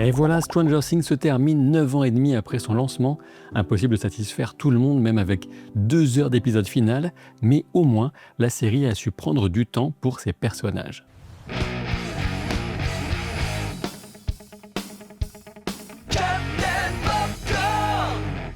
Et voilà, Stranger Things se termine 9 ans et demi après son lancement. Impossible de satisfaire tout le monde, même avec 2 heures d'épisode final, mais au moins, la série a su prendre du temps pour ses personnages.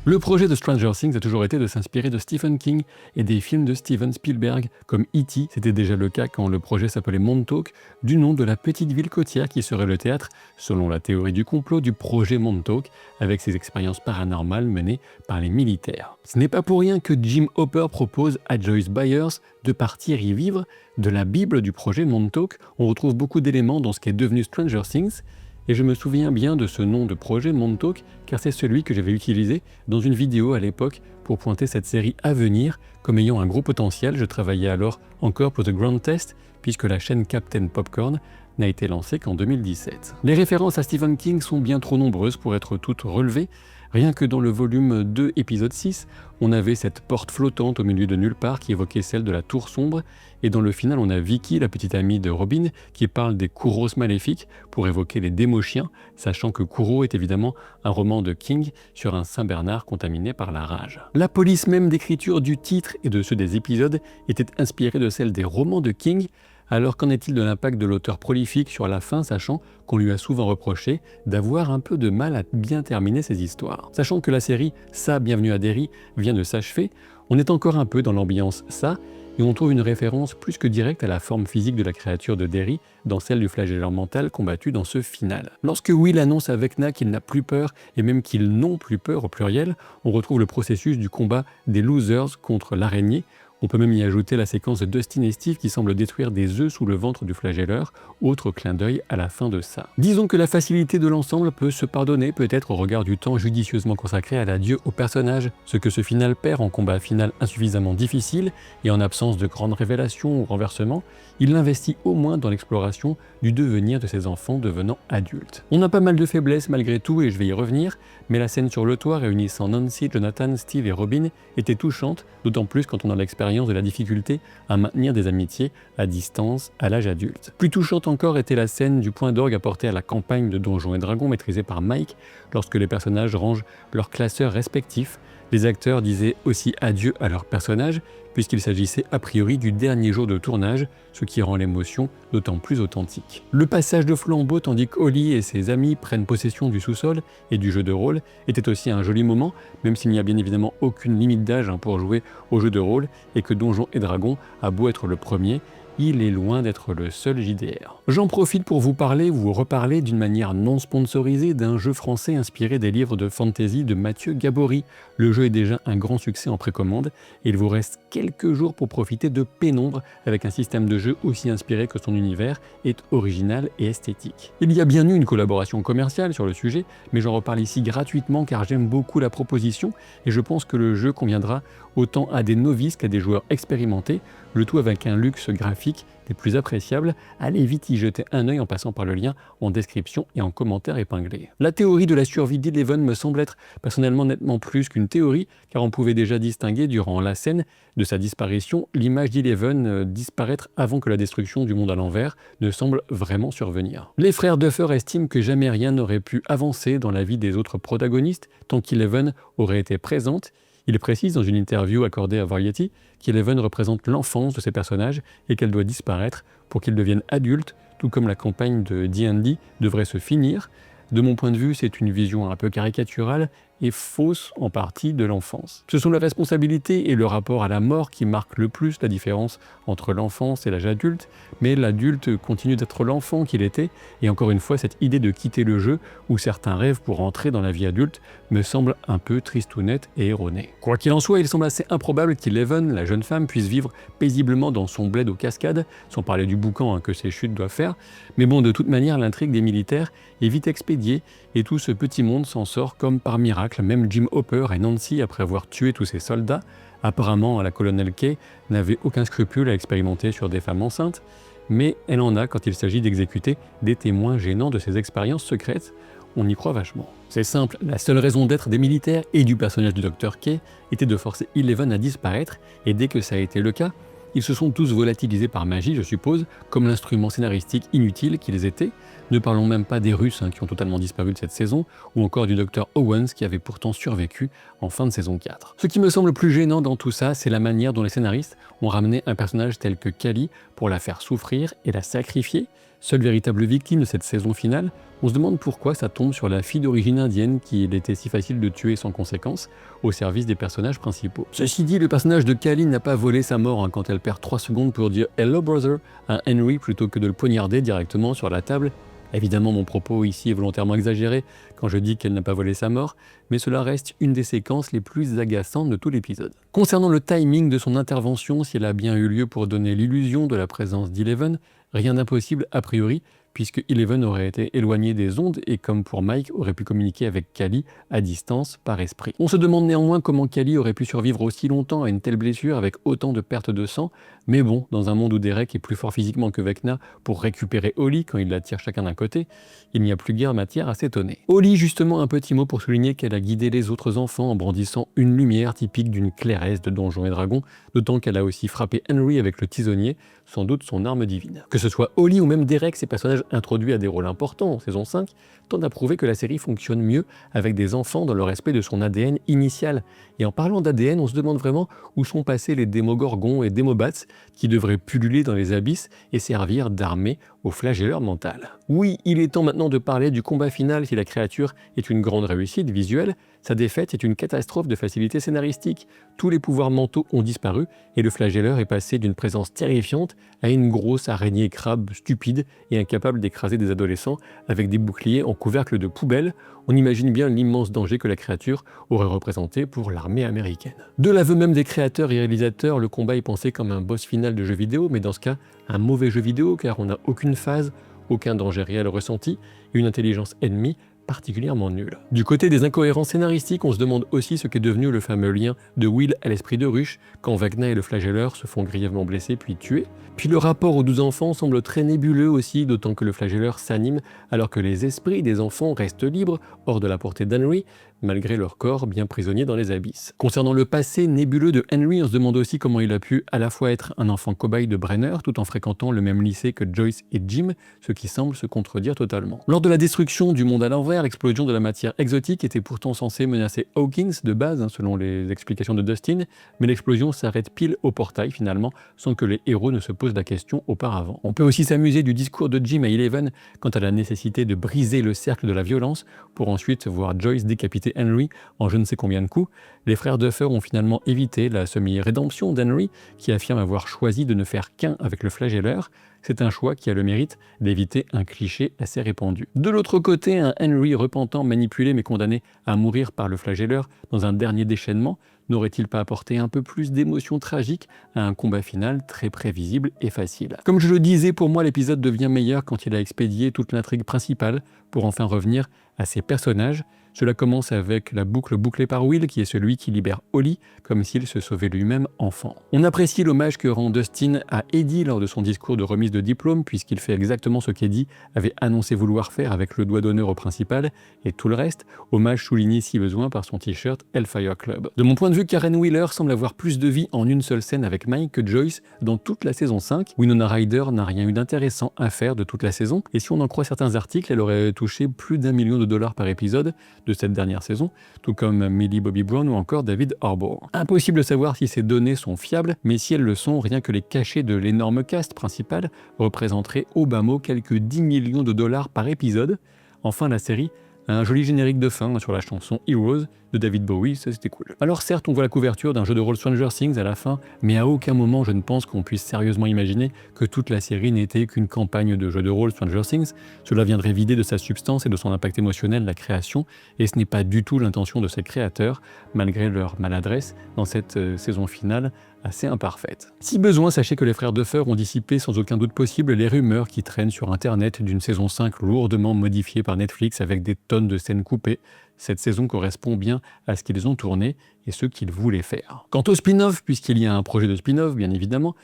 Le projet de Stranger Things a toujours été de s'inspirer de Stephen King et des films de Steven Spielberg, comme E.T. C'était déjà le cas quand le projet s'appelait Montauk, du nom de la petite ville côtière qui serait le théâtre, selon la théorie du complot, du projet Montauk, avec ses expériences paranormales menées par les militaires. Ce n'est pas pour rien que Jim Hopper propose à Joyce Byers de partir y vivre. De la Bible du projet Montauk, on retrouve beaucoup d'éléments dans ce qui est devenu Stranger Things. Et je me souviens bien de ce nom de projet Montauk, car c'est celui que j'avais utilisé dans une vidéo à l'époque pour pointer cette série à venir comme ayant un gros potentiel. Je travaillais alors encore pour The Ground Test, puisque la chaîne Captain Popcorn n'a été lancée qu'en 2017. Les références à Stephen King sont bien trop nombreuses pour être toutes relevées. Rien que dans le volume 2, épisode 6, on avait cette porte flottante au milieu de nulle part qui évoquait celle de la tour sombre, et dans le final on a Vicky, la petite amie de Robin, qui parle des Kuros maléfiques pour évoquer les démos-chiens, sachant que Kuro est évidemment un roman de King sur un Saint-Bernard contaminé par la rage. La police même d'écriture du titre et de ceux des épisodes était inspirée de celle des romans de King. Alors qu'en est-il de l'impact de l'auteur prolifique sur la fin, sachant qu'on lui a souvent reproché d'avoir un peu de mal à bien terminer ses histoires. Sachant que la série Ça, Bienvenue à Derry vient de s'achever, on est encore un peu dans l'ambiance Ça, et on trouve une référence plus que directe à la forme physique de la créature de Derry dans celle du flagellant mental combattu dans ce final. Lorsque Will annonce à Vecna qu'il n'a plus peur, et même qu'ils n'ont plus peur au pluriel, on retrouve le processus du combat des losers contre l'araignée. On peut même y ajouter la séquence de Dustin et Steve qui semble détruire des œufs sous le ventre du flagelleur, autre clin d'œil à la fin de ça. Disons que la facilité de l'ensemble peut se pardonner peut-être au regard du temps judicieusement consacré à l'adieu au personnage, ce que ce final perd en combat final insuffisamment difficile et en absence de grandes révélations ou renversements, il l'investit au moins dans l'exploration du devenir de ses enfants devenant adultes. On a pas mal de faiblesses malgré tout et je vais y revenir, mais la scène sur le toit réunissant Nancy, Jonathan, Steve et Robin était touchante, d'autant plus quand on a l'expérience de la difficulté à maintenir des amitiés à distance à l'âge adulte. Plus touchante encore était la scène du point d'orgue apporté à la campagne de Donjons et Dragons maîtrisée par Mike lorsque les personnages rangent leurs classeurs respectifs. Les acteurs disaient aussi adieu à leurs personnages puisqu'il s'agissait a priori du dernier jour de tournage, ce qui rend l'émotion d'autant plus authentique. Le passage de flambeau tandis qu'Holly et ses amis prennent possession du sous-sol et du jeu de rôle était aussi un joli moment, même s'il n'y a bien évidemment aucune limite d'âge pour jouer au jeu de rôle et que Donjons et Dragons a beau être le premier, il est loin d'être le seul JDR. J'en profite pour vous parler ou vous reparler d'une manière non sponsorisée d'un jeu français inspiré des livres de fantasy de Mathieu Gabory. Le jeu est déjà un grand succès en précommande et il vous reste quelques jours pour profiter de Pénombre avec un système de jeu aussi inspiré que son univers est original et esthétique. Il y a bien eu une collaboration commerciale sur le sujet, mais j'en reparle ici gratuitement car j'aime beaucoup la proposition et je pense que le jeu conviendra autant à des novices qu'à des joueurs expérimentés, le tout avec un luxe graphique des plus appréciables. Allez vite y jeter un œil en passant par le lien en description et en commentaire épinglé. La théorie de la survie d'Eleven me semble être personnellement nettement plus qu'une théorie, car on pouvait déjà distinguer durant la scène de sa disparition l'image d'Eleven disparaître avant que la destruction du monde à l'envers ne semble vraiment survenir. Les frères Duffer estiment que jamais rien n'aurait pu avancer dans la vie des autres protagonistes tant qu'Eleven aurait été présente. Il précise dans une interview accordée à Variety qu'Eleven représente l'enfance de ses personnages et qu'elle doit disparaître pour qu'ils deviennent adultes, tout comme la campagne de D&D devrait se finir. De mon point de vue, c'est une vision un peu caricaturale et fausse en partie de l'enfance. Ce sont la responsabilité et le rapport à la mort qui marquent le plus la différence entre l'enfance et l'âge adulte, mais l'adulte continue d'être l'enfant qu'il était, et encore une fois, cette idée de quitter le jeu où certains rêvent pour entrer dans la vie adulte me semble un peu tristounette et erronée. Quoi qu'il en soit, il semble assez improbable qu'Eleven, la jeune femme, puisse vivre paisiblement dans son bled aux cascades, sans parler du boucan que ses chutes doivent faire, mais bon, de toute manière, l'intrigue des militaires est vite expédiée, et tout ce petit monde s'en sort comme par miracle. Même Jim Hopper et Nancy, après avoir tué tous ses soldats, apparemment la colonel Kay n'avait aucun scrupule à expérimenter sur des femmes enceintes, mais elle en a quand il s'agit d'exécuter des témoins gênants de ses expériences secrètes. On y croit vachement. C'est simple, la seule raison d'être des militaires et du personnage du Dr Kay était de forcer Eleven à disparaître, et dès que ça a été le cas, Ils se sont tous volatilisés par magie, je suppose, comme l'instrument scénaristique inutile qu'ils étaient. Ne parlons même pas des Russes qui ont totalement disparu de cette saison, ou encore du Dr Owens qui avait pourtant survécu en fin de saison 4. Ce qui me semble le plus gênant dans tout ça, c'est la manière dont les scénaristes ont ramené un personnage tel que Kali pour la faire souffrir et la sacrifier. Seule véritable victime de cette saison finale, on se demande pourquoi ça tombe sur la fille d'origine indienne qu'il était si facile de tuer sans conséquence, au service des personnages principaux. Ceci dit, le personnage de Kali n'a pas volé sa mort quand elle perd 3 secondes pour dire « Hello brother » à Henry plutôt que de le poignarder directement sur la table. Évidemment, mon propos ici est volontairement exagéré quand je dis qu'elle n'a pas volé sa mort, mais cela reste une des séquences les plus agaçantes de tout l'épisode. Concernant le timing de son intervention, si elle a bien eu lieu pour donner l'illusion de la présence d'Eleven, rien d'impossible a priori, puisque Eleven aurait été éloigné des ondes et comme pour Mike, aurait pu communiquer avec Kali à distance par esprit. On se demande néanmoins comment Kali aurait pu survivre aussi longtemps à une telle blessure avec autant de pertes de sang, mais bon, dans un monde où Derek est plus fort physiquement que Vecna pour récupérer Holly quand ils la tirent chacun d'un côté, il n'y a plus guère matière à s'étonner. Holly, justement, un petit mot pour souligner qu'elle a guidé les autres enfants en brandissant une lumière typique d'une clairesse de Donjons et Dragons, d'autant qu'elle a aussi frappé Henry avec le tisonnier, sans doute son arme divine. Que ce soit Holly ou même Derek, ces personnages introduits à des rôles importants en saison 5, tendent à prouver que la série fonctionne mieux avec des enfants dans le respect de son ADN initial. Et en parlant d'ADN, on se demande vraiment où sont passés les Démogorgons et Démobats qui devraient pulluler dans les abysses et servir d'armée au flagelleur mental. Oui, il est temps maintenant de parler du combat final. Si la créature est une grande réussite visuelle, sa défaite est une catastrophe de facilité scénaristique. Tous les pouvoirs mentaux ont disparu et le flagelleur est passé d'une présence terrifiante à une grosse araignée crabe stupide et incapable d'écraser des adolescents avec des boucliers en couvercle de poubelle. On imagine bien l'immense danger que la créature aurait représenté pour l'armée américaine. De l'aveu même des créateurs et réalisateurs, le combat est pensé comme un boss final de jeu vidéo, mais dans ce cas, un mauvais jeu vidéo car on n'a aucune phase, aucun danger réel ressenti, et une intelligence ennemie particulièrement nulle. Du côté des incohérences scénaristiques, on se demande aussi ce qu'est devenu le fameux lien de Will à l'esprit de ruche quand Vecna et le flagelleur se font grièvement blessés puis tués. Puis le rapport aux 12 enfants semble très nébuleux aussi, d'autant que le flagelleur s'anime alors que les esprits des enfants restent libres, hors de la portée d'Henry, malgré leur corps bien prisonniers dans les abysses. Concernant le passé nébuleux de Henry, on se demande aussi comment il a pu à la fois être un enfant cobaye de Brenner tout en fréquentant le même lycée que Joyce et Jim, ce qui semble se contredire totalement. Lors de la destruction du monde à l'envers, l'explosion de la matière exotique était pourtant censée menacer Hawkins de base, selon les explications de Dustin, mais l'explosion s'arrête pile au portail finalement, sans que les héros ne se posent la question auparavant. On peut aussi s'amuser du discours de Jim à Eleven quant à la nécessité de briser le cercle de la violence pour ensuite voir Joyce décapiter Henry en je ne sais combien de coups. Les frères Duffer ont finalement évité la semi-rédemption d'Henry, qui affirme avoir choisi de ne faire qu'un avec le flagelleur. C'est un choix qui a le mérite d'éviter un cliché assez répandu. De l'autre côté, un Henry repentant, manipulé mais condamné à mourir par le flagelleur dans un dernier déchaînement, n'aurait-il pas apporté un peu plus d'émotion tragique à un combat final très prévisible et facile? Comme je le disais, pour moi l'épisode devient meilleur quand il a expédié toute l'intrigue principale pour enfin revenir à ses personnages. Cela commence avec la boucle bouclée par Will, qui est celui qui libère Holly, comme s'il se sauvait lui-même enfant. On apprécie l'hommage que rend Dustin à Eddie lors de son discours de remise de diplôme, puisqu'il fait exactement ce qu'Eddie avait annoncé vouloir faire avec le doigt d'honneur au principal, et tout le reste, hommage souligné si besoin par son t-shirt Hellfire Club. De mon point de vue, Karen Wheeler semble avoir plus de vie en une seule scène avec Mike que Joyce dans toute la saison 5. Winona Ryder n'a rien eu d'intéressant à faire de toute la saison, et si on en croit certains articles, elle aurait touché plus d'$1 million par épisode de cette dernière saison, tout comme Millie Bobby Brown ou encore David Harbour. Impossible de savoir si ces données sont fiables, mais si elles le sont, rien que les cachets de l'énorme cast principal représenteraient au bas mot quelques $10 millions par épisode. Enfin, la série a un joli générique de fin sur la chanson Heroes de David Bowie, ça c'était cool. Alors certes, on voit la couverture d'un jeu de rôle Stranger Things à la fin, mais à aucun moment je ne pense qu'on puisse sérieusement imaginer que toute la série n'était qu'une campagne de jeu de rôle Stranger Things. Cela viendrait vider de sa substance et de son impact émotionnel la création, et ce n'est pas du tout l'intention de ses créateurs, malgré leur maladresse dans cette saison finale assez imparfaite. Si besoin, sachez que les frères Duffer ont dissipé sans aucun doute possible les rumeurs qui traînent sur internet d'une saison 5 lourdement modifiée par Netflix avec des tonnes de scènes coupées. Cette saison correspond bien à ce qu'ils ont tourné et ce qu'ils voulaient faire. Quant au spin-off, puisqu'il y a un projet de spin-off, bien évidemment,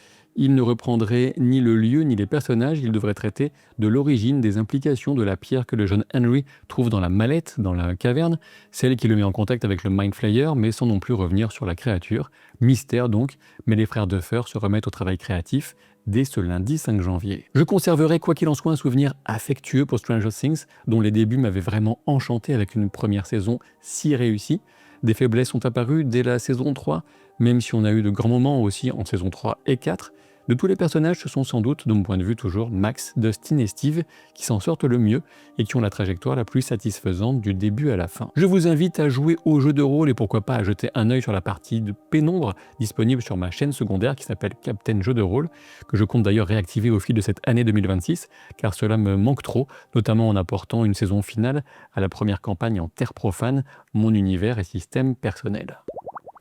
Il ne reprendrait ni le lieu ni les personnages, il devrait traiter de l'origine des implications de la pierre que le jeune Henry trouve dans la mallette, dans la caverne, celle qui le met en contact avec le Mind Flayer, mais sans non plus revenir sur la créature. Mystère donc, mais les frères Duffer se remettent au travail créatif dès ce lundi 5 janvier. Je conserverai quoi qu'il en soit un souvenir affectueux pour Stranger Things, dont les débuts m'avaient vraiment enchanté avec une première saison si réussie. Des faiblesses sont apparues dès la saison 3, même si on a eu de grands moments aussi en saison 3 et 4. De tous les personnages, ce sont sans doute, de mon point de vue toujours, Max, Dustin et Steve qui s'en sortent le mieux et qui ont la trajectoire la plus satisfaisante du début à la fin. Je vous invite à jouer au jeu de rôle et pourquoi pas à jeter un œil sur la partie de Pénombre disponible sur ma chaîne secondaire qui s'appelle Captain Jeu de rôle, que je compte d'ailleurs réactiver au fil de cette année 2026, car cela me manque trop, notamment en apportant une saison finale à la première campagne en terre profane, mon univers et système personnel.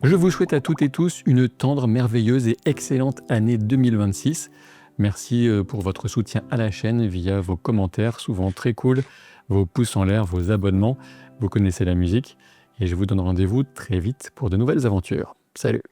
Je vous souhaite à toutes et tous une tendre, merveilleuse et excellente année 2026. Merci pour votre soutien à la chaîne via vos commentaires, souvent très cool, vos pouces en l'air, vos abonnements. Vous connaissez la musique et je vous donne rendez-vous très vite pour de nouvelles aventures. Salut!